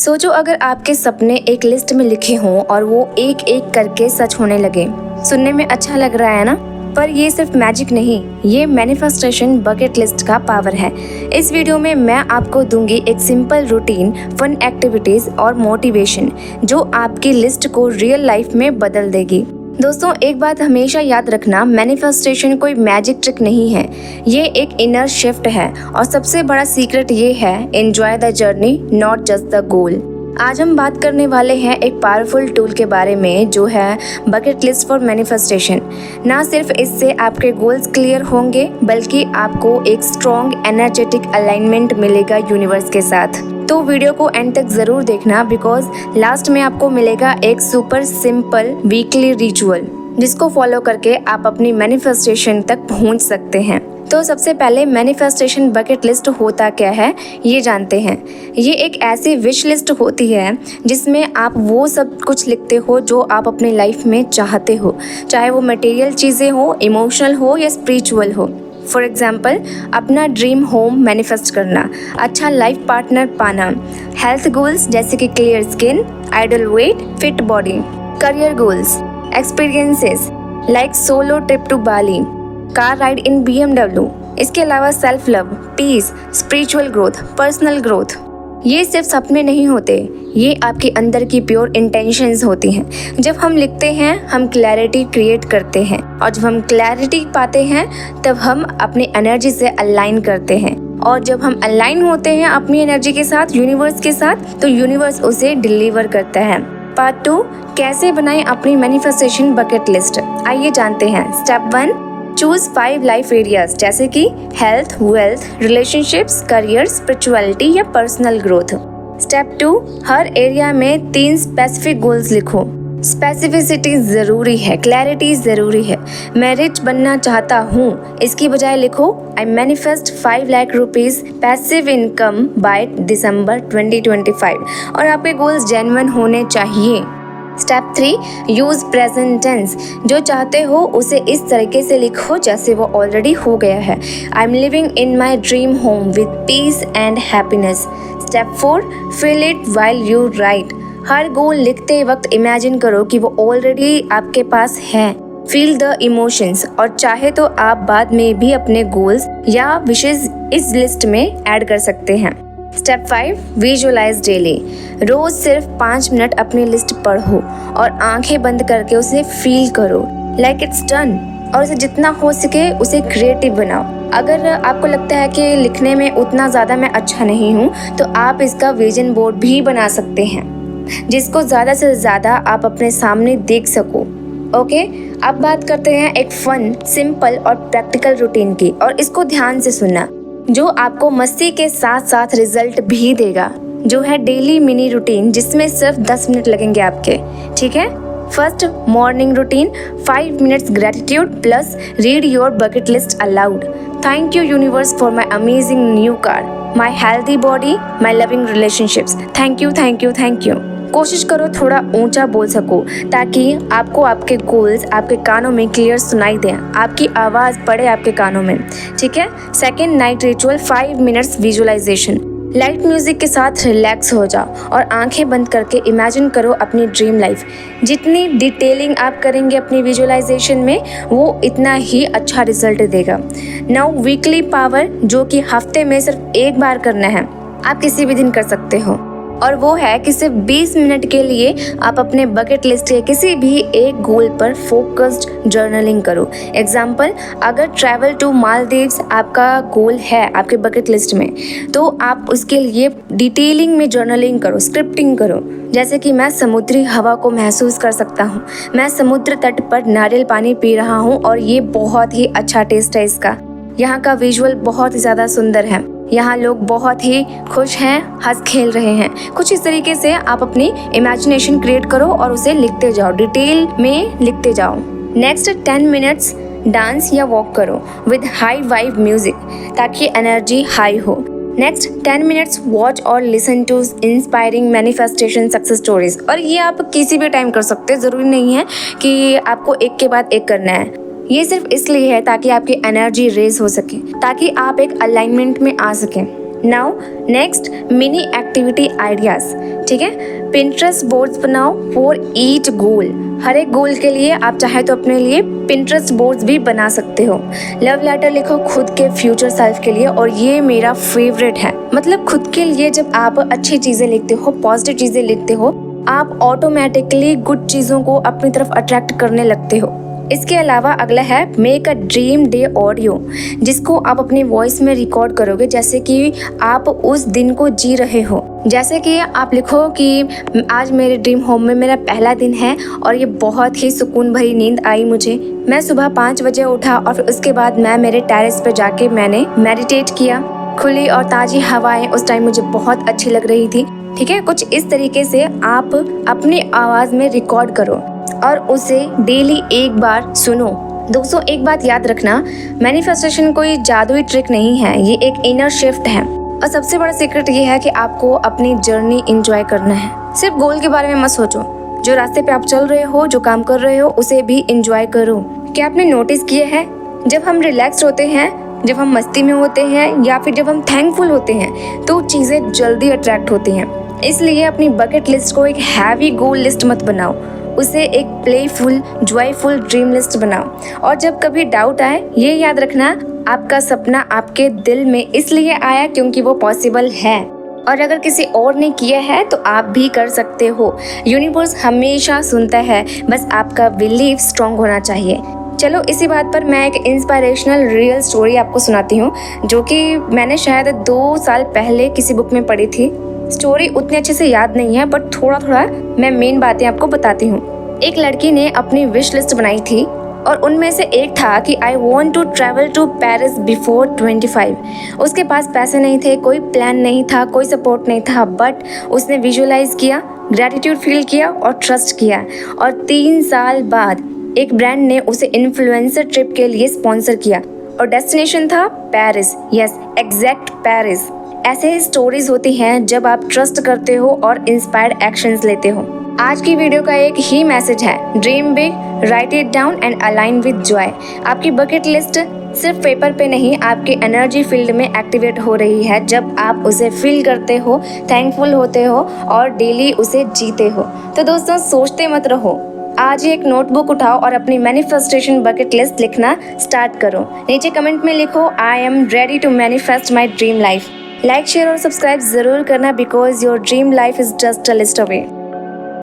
सोचो अगर आपके सपने एक लिस्ट में लिखे हों और वो एक एक करके सच होने लगे। सुनने में अच्छा लग रहा है ना? पर ये सिर्फ मैजिक नहीं, ये मैनिफेस्टेशन बकेट लिस्ट का पावर है। इस वीडियो में मैं आपको दूंगी एक सिंपल रूटीन, फन एक्टिविटीज और मोटिवेशन जो आपकी लिस्ट को रियल लाइफ में बदल देगी। दोस्तों, एक बात हमेशा याद रखना, मैनिफेस्टेशन कोई मैजिक ट्रिक नहीं है, ये एक इनर शिफ्ट है और सबसे बड़ा सीक्रेट ये है, enjoy the journey not just the goal. आज हम बात करने वाले हैं एक पावरफुल टूल के बारे में जो है बकेट लिस्ट फॉर मैनिफेस्टेशन। ना सिर्फ इससे आपके गोल्स क्लियर होंगे बल्कि आपको एक स्ट्रॉन्ग एनर्जेटिक अलाइनमेंट मिलेगा यूनिवर्स के साथ। तो वीडियो को एंड तक जरूर देखना बिकॉज लास्ट में आपको मिलेगा एक सुपर सिंपल वीकली रिचुअल जिसको फॉलो करके आप अपनी मैनिफेस्टेशन तक पहुंच सकते हैं। तो सबसे पहले मैनिफेस्टेशन बकेट लिस्ट होता क्या है ये जानते हैं। ये एक ऐसी विश लिस्ट होती है जिसमें आप वो सब कुछ लिखते हो जो आप अपने लाइफ में चाहते हो, चाहे वो मटेरियल चीज़ें हो, इमोशनल हो या स्पिरिचुअल हो। फॉर एग्जाम्पल, अपना ड्रीम होम मैनिफेस्ट करना, अच्छा लाइफ पार्टनर पाना, हेल्थ गोल्स जैसे कि clear skin, ideal weight, fit body, career goals, experiences like solo trip to Bali, car ride in BMW। इसके अलावा self love, peace, spiritual growth, personal growth. ये सिर्फ सपने नहीं होते, ये आपके अंदर की प्योर इंटेंशंस होती हैं। जब हम लिखते हैं हम क्लैरिटी क्रिएट करते हैं और जब हम क्लैरिटी पाते हैं तब हम अपनी एनर्जी से अलाइन करते हैं और जब हम अलाइन होते हैं अपनी एनर्जी के साथ, यूनिवर्स के साथ, तो यूनिवर्स उसे डिलीवर करता है। पार्ट 2, कैसे बनाएं अपनी मैनिफेस्टेशन बकेट लिस्ट। आइए जानते हैं। स्टेप 1, चूज 5 लाइफ एरियाज जैसे कि health, wealth, relationships, career, spirituality या पर्सनल ग्रोथ। स्टेप 2, हर एरिया में 3 स्पेसिफिक गोल्स लिखो। स्पेसिफिसिटी जरूरी है, क्लैरिटी जरूरी है। मैं रिच बनना चाहता हूँ इसकी बजाय लिखो I manifest 5 lakh rupees passive income by December 2025 और आपके गोल्स जेन्युइन होने चाहिए। Step 3, use present tense. जो चाहते हो उसे इस तरीके से लिखो जैसे वो ऑलरेडी हो गया है। I am living in my dream home with peace and happiness. Step 4, feel it while you write. हर गोल लिखते वक्त इमेजिन करो कि वो ऑलरेडी आपके पास है। फील द इमोशंस और चाहे तो आप बाद में भी अपने गोल्स या विशेष इस लिस्ट में ऐड कर सकते हैं। Step 5, visualise daily. रोज सिर्फ 5 मिनट अपनी लिस्ट पढ़ो और आंखें बंद करके उसे फील करो लाइक इट्स डन और उसे जितना हो सके उसे क्रिएटिव बनाओ। अगर आपको लगता है कि लिखने में उतना ज़्यादा मैं अच्छा नहीं हूँ तो आप इसका विजन बोर्ड भी बना सकते हैं जिसको ज़्यादा से ज़्यादा आप अपने सामने देख सको। ओके, अब बात करते हैं एक फन, सिंपल और प्रैक्टिकल रूटीन की और इसको ध्यान से सुनना जो आपको मस्ती के साथ साथ रिजल्ट भी देगा, जो है डेली मिनी रूटीन जिसमें सिर्फ 10 मिनट लगेंगे आपके। ठीक है। First, morning routine, 5 minutes gratitude plus read your bucket list allowed. Thank you universe for my amazing new car, my healthy body, my loving relationships. Thank you, thank you, thank you. कोशिश करो थोड़ा ऊंचा बोल सको ताकि आपको आपके goals आपके कानों में क्लियर सुनाई दें, आपकी आवाज़ पड़े आपके कानों में। ठीक है। Second, night ritual, 5 minutes visualisation. Light music के साथ रिलैक्स हो जाओ और आंखें बंद करके इमेजिन करो अपनी ड्रीम लाइफ। जितनी डिटेलिंग आप करेंगे अपनी विजुअलाइजेशन में वो इतना ही अच्छा रिजल्ट देगा। नाउ वीकली पावर, जो कि हफ्ते में सिर्फ एक बार करना है, आप किसी भी दिन कर सकते हो और वो है कि सिर्फ 20 मिनट के लिए आप अपने बकेट लिस्ट के किसी भी एक गोल पर फोकस्ड जर्नलिंग करो। एग्जाम्पल, अगर ट्रैवल टू मालदीव्स आपका गोल है आपके बकेट लिस्ट में तो आप उसके लिए डिटेलिंग में जर्नलिंग करो, स्क्रिप्टिंग करो। जैसे कि मैं समुद्री हवा को महसूस कर सकता हूँ, मैं समुद्र तट पर नारियल पानी पी रहा हूँ और ये बहुत ही अच्छा टेस्ट है इसका। यहाँ का विजुअल बहुत ही ज़्यादा सुंदर है, यहाँ लोग बहुत ही खुश हैं, हंस खेल रहे हैं। कुछ इस तरीके से आप अपनी इमेजिनेशन क्रिएट करो और उसे लिखते जाओ, डिटेल में लिखते जाओ। नेक्स्ट, 10 मिनट्स डांस या वॉक करो विद हाई वाइब म्यूजिक ताकि एनर्जी हाई हो। नेक्स्ट, 10 मिनट्स वॉच और listen to inspiring manifestation success stories. और ये आप किसी भी टाइम कर सकते हैं, ज़रूरी नहीं है कि आपको एक के बाद एक करना है। ये सिर्फ इसलिए है ताकि आपकी एनर्जी रेज हो सके, ताकि आप एक अलाइनमेंट में आ सकें। Now next, mini activity ideas. ठीक है, पिंटरेस्ट बोर्ड्स बनाओ फॉर ईच गोल। हर एक गोल के लिए आप चाहे तो अपने लिए पिंटरेस्ट बोर्ड्स भी बना सकते हो। लव लेटर लिखो खुद के फ्यूचर सेल्फ के लिए, और ये मेरा फेवरेट है। मतलब खुद के लिए जब आप अच्छी चीजें लिखते हो, पॉजिटिव चीजें लिखते हो, आप ऑटोमेटिकली गुड चीजों को अपनी तरफ अट्रैक्ट करने लगते हो। इसके अलावा अगला है make a dream day audio, जिसको आप अपनी वॉइस में रिकॉर्ड करोगे जैसे कि आप उस दिन को जी रहे हो। जैसे कि आप लिखो कि आज मेरे ड्रीम होम में मेरा पहला दिन है और ये बहुत ही सुकून भरी नींद आई मुझे। मैं सुबह 5 बजे उठा और फिर उसके बाद मैं मेरे टेरेस पे जाके मैंने मेडिटेट किया। खुली और ताज़ी हवाएं उस टाइम मुझे बहुत अच्छी लग रही थी। ठीक है, कुछ इस तरीके से आप अपनी आवाज़ में रिकॉर्ड करो और उसे डेली एक बार सुनो। दोस्तों एक बात याद रखना, मैनिफेस्टेशन कोई जादुई ट्रिक नहीं है, ये एक इनर शिफ्ट है। और सबसे बड़ा सीक्रेट ये है कि आपको अपनी जर्नी एंजॉय करना है। सिर्फ गोल के बारे में मत सोचो, जो रास्ते पे आप चल रहे हो, जो काम कर रहे हो, उसे भी एंजॉय करो। क्या आपने नोटिस किया है, जब हम रिलैक्स होते हैं, जब हम मस्ती में होते हैं या फिर जब हम थैंकफुल होते हैं, तो चीज़ें जल्दी अट्रैक्ट होती हैं। इसलिए अपनी बकेट लिस्ट को एक हैवी गोल लिस्ट मत बनाओ, उसे एक प्लेफुल जॉयफुल ड्रीम लिस्ट बनाओ। और जब कभी डाउट आए, ये याद रखना, आपका सपना आपके दिल में इसलिए आया क्योंकि वो पॉसिबल है, और अगर किसी और ने किया है तो आप भी कर सकते हो। यूनिवर्स हमेशा सुनता है, बस आपका बिलीफ स्ट्रांग होना चाहिए। चलो इसी बात पर मैं एक इंस्पिरेशनल रियल स्टोरी आपको सुनाती हूँ, जो कि मैंने शायद 2 साल पहले किसी बुक में पढ़ी थी। स्टोरी उतने अच्छे से याद नहीं है, बट थोड़ा थोड़ा मैं मेन बातें आपको बताती हूँ। एक लड़की ने अपनी विश लिस्ट बनाई थी और उनमें से एक था कि I want to travel to Paris before 25। उसके पास पैसे नहीं थे, कोई प्लान नहीं था, कोई सपोर्ट नहीं था, बट उसने विजुअलाइज किया, ग्रैटिट्यूड फील किया और ट्रस्ट किया। और 3 साल बाद एक ब्रांड ने उसे इन्फ्लुएंसर ट्रिप के लिए स्पॉन्सर किया और डेस्टिनेशन था पेरिस। Yes, exact Paris. ऐसे ही स्टोरीज होती हैं जब आप ट्रस्ट करते हो और इंस्पायर्ड एक्शंस लेते हो। आज की वीडियो का एक ही मैसेज है, dream big, right it down and align with Joy. आपकी बकेट लिस्ट सिर्फ पेपर पे नहीं, आपके एनर्जी फील्ड में एक्टिवेट हो रही है जब आप उसे फील करते हो, थैंकफुल होते हो और डेली उसे जीते हो। तो दोस्तों सोचते मत रहो, आज ही एक नोटबुक उठाओ और अपनी मैनिफेस्टेशन बकेट लिस्ट लिखना स्टार्ट करो। नीचे कमेंट में लिखो I am ready to manifest my dream life. Like, share और सब्सक्राइब जरूर करना, because your dream life is just a list away.